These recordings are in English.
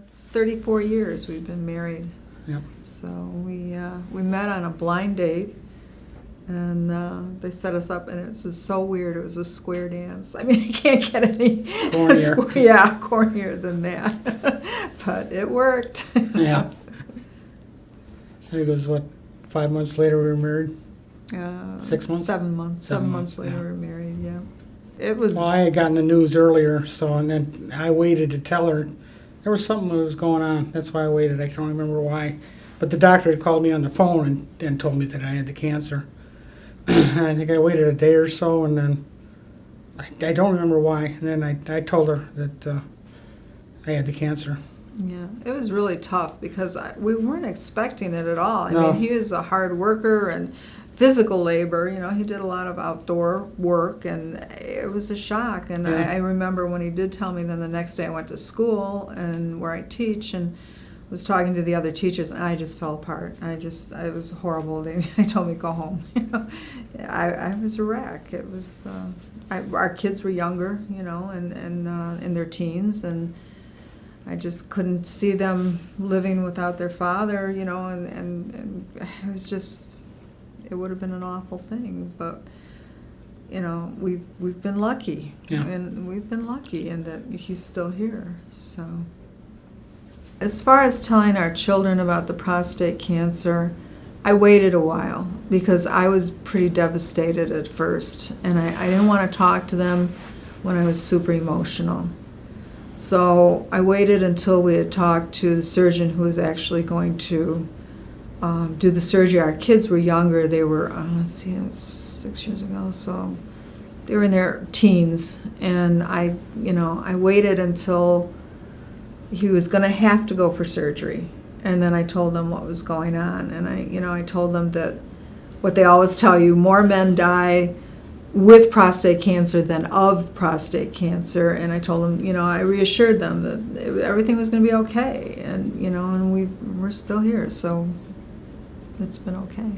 It's 34 years we've been married. Yep. So we met on a blind date, and they set us up, and it was so weird. It was a square dance. I mean, you can't get any Cornier. cornier than that. But it worked. Yeah. I think it was, 5 months later we were married? 6 months? 7 months. 7 months later yeah. we were married, yeah. It was... Well, I had gotten the news earlier, and then I waited to tell her. There was something that was going on. That's why I waited. I can't remember why. But the doctor had called me on the phone and told me that I had the cancer. I think I waited a day or so, and then I don't remember why. And then I told her that I had the cancer. Yeah, it was really tough because we weren't expecting it at all. I No. mean, he is a hard worker and physical labor. You know, he did a lot of outdoor work, and it was a shock. And Yeah. I remember when he did tell me, then the next day I went to school and where I teach and was talking to the other teachers, and I just fell apart. It was horrible. They told me to go home. You know, I was a wreck. It was, our kids were younger, you know, and in their teens, and I just couldn't see them living without their father, you know, and it was just, it would have been an awful thing. But, you know, we've been lucky. Yeah. And we've been lucky in that he's still here, so. As far as telling our children about the prostate cancer, I waited a while because I was pretty devastated at first, and I didn't want to talk to them when I was super emotional. So I waited until we had talked to the surgeon who was actually going to do the surgery. Our kids were younger. They were, it was 6 years ago, so they were in their teens. And I waited until he was going to have to go for surgery. And then I told them what was going on. And I told them that what they always tell you, more men die with prostate cancer than of prostate cancer. And I told them, I reassured them that everything was going to be okay. And, and we're still here, so it's been okay.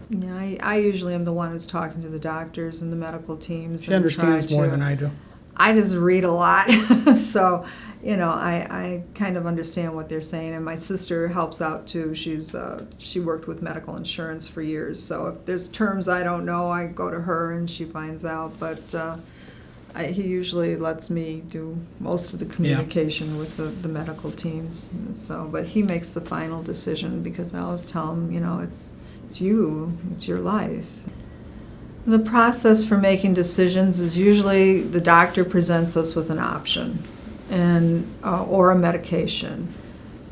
Yeah, I usually am the one who's talking to the doctors and the medical teams. She understands more than I do. I just read a lot, so, I kind of understand what they're saying, and my sister helps out too. She worked with medical insurance for years, so if there's terms I don't know, I go to her and she finds out, but he usually lets me do most of the communication with the medical teams, so, but he makes the final decision because I always tell him, it's your life. The process for making decisions is usually the doctor presents us with an option or a medication.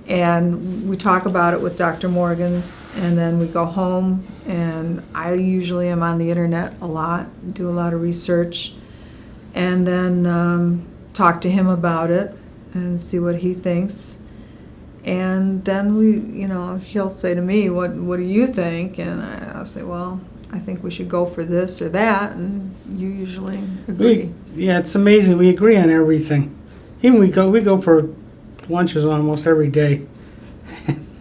And we talk about it with Dr. Morgan's, and then we go home, and I usually am on the internet a lot, do a lot of research, and then talk to him about it and see what he thinks. And then he'll say to me, what do you think? And I'll say, well, I think we should go for this or that, and you usually agree. It's amazing. We agree on everything. Even we go for lunches almost every day.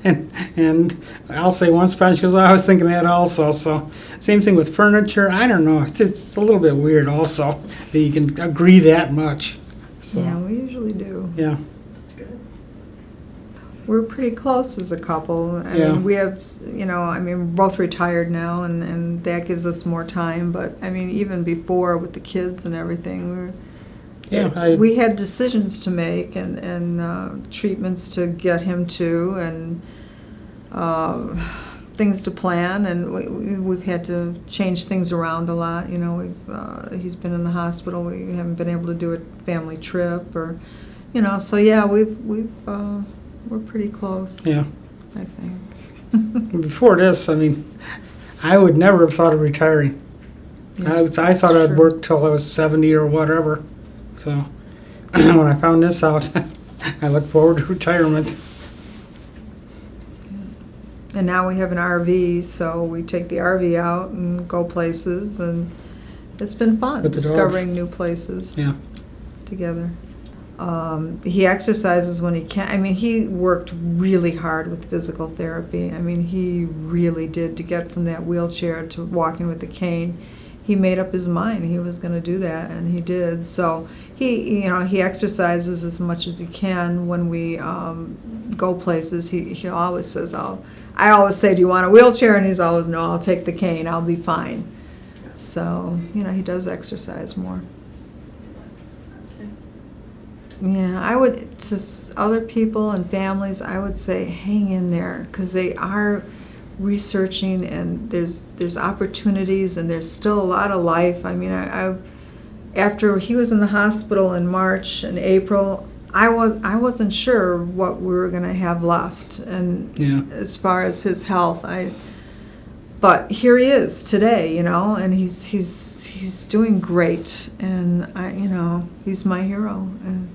and I'll say one spot, she goes, I was thinking that also. So same thing with furniture. I don't know. It's a little bit weird also that you can agree that much. So, yeah, we usually do. Yeah. That's good. We're pretty close as a couple. I mean, we have, we're both retired now, and that gives us more time. But, even before with the kids and everything, we had decisions to make and treatments to get him to and things to plan. And we've had to change things around a lot. He's been in the hospital. We haven't been able to do a family trip or, so yeah, we're pretty close. Yeah. I think. Before this, I would never have thought of retiring. Yeah, I thought I'd true. work till I was 70 or whatever. So when I found this out, I look forward to retirement. And now we have an RV, so we take the RV out and go places, and it's been fun With the discovering dogs. new places Yeah. together. He exercises when he can. He worked really hard with physical therapy. He really did, to get from that wheelchair to walking with the cane. he made up his mind he was going to do that, and he did. So he exercises as much as he can when we go places. He always says, I always say, do you want a wheelchair? And he's always, no, I'll take the cane, I'll be fine. So, he does exercise more. Yeah, I would, to other people and families, I would say hang in there, because they are researching, and there's opportunities, and there's still a lot of life. I mean, I after he was in the hospital in March and April, I wasn't sure what we were going to have left, and as far as his health, but here he is today, and he's doing great, and he's my hero, and